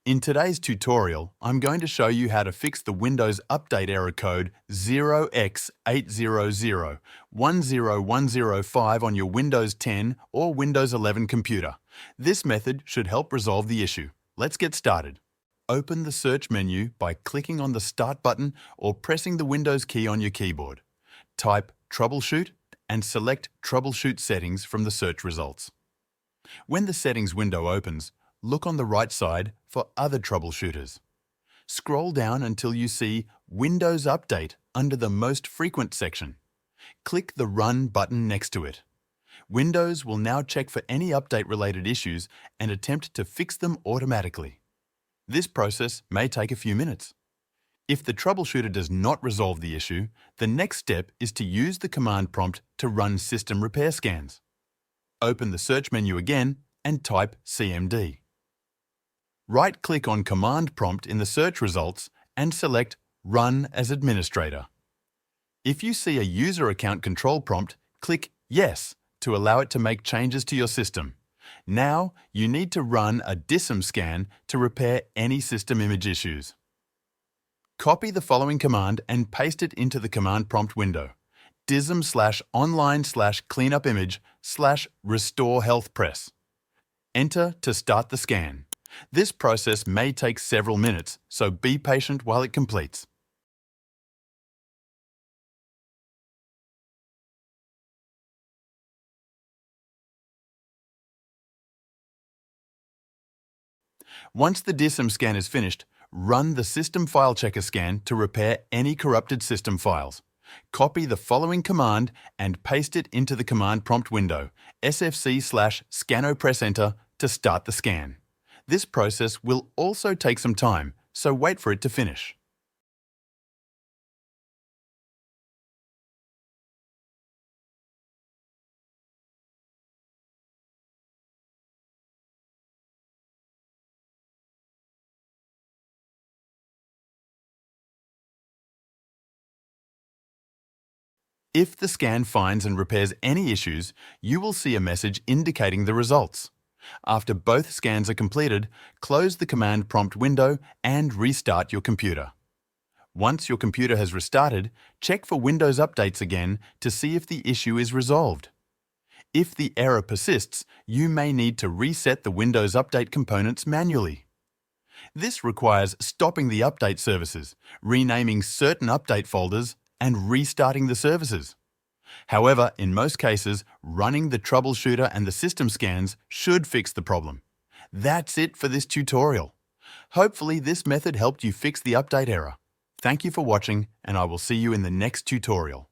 In today's tutorial, I'm going to show you how to fix the Windows Update error code 0x80010105 on your Windows 10 or Windows 11 computer. This method should help resolve the issue. Let's get started. Open the search menu by clicking on the Start button or pressing the Windows key on your keyboard. Type Troubleshoot and select Troubleshoot Settings from the search results. When the Settings window opens, look on the right side for Other Troubleshooters. Scroll down until you see Windows Update under the Most Frequent section. Click the Run button next to it. Windows will now check for any update-related issues and attempt to fix them automatically. This process may take a few minutes. If the troubleshooter does not resolve the issue, the next step is to use the command prompt to run system repair scans. Open the search menu again and type CMD. Right-click on Command Prompt in the search results and select Run as Administrator. If you see a user account control prompt, click Yes to allow it to make changes to your system. Now, you need to run a DISM scan to repair any system image issues. Copy the following command and paste it into the command prompt window. DISM/online/cleanupimage/restore health press. Enter to start the scan. This process may take several minutes, so be patient while it completes. Once the DISM scan is finished, run the System File Checker scan to repair any corrupted system files. Copy the following command and paste it into the command prompt window, sfc/scanno press enter to start the scan. This process will also take some time, so wait for it to finish. If the scan finds and repairs any issues, you will see a message indicating the results. After both scans are completed, close the command prompt window and restart your computer. Once your computer has restarted, check for Windows updates again to see if the issue is resolved. If the error persists, you may need to reset the Windows Update components manually. This requires stopping the update services, renaming certain update folders, and restarting the services. However, in most cases, running the troubleshooter and the system scans should fix the problem. That's it for this tutorial. Hopefully this method helped you fix the update error. Thank you for watching, and I will see you in the next tutorial.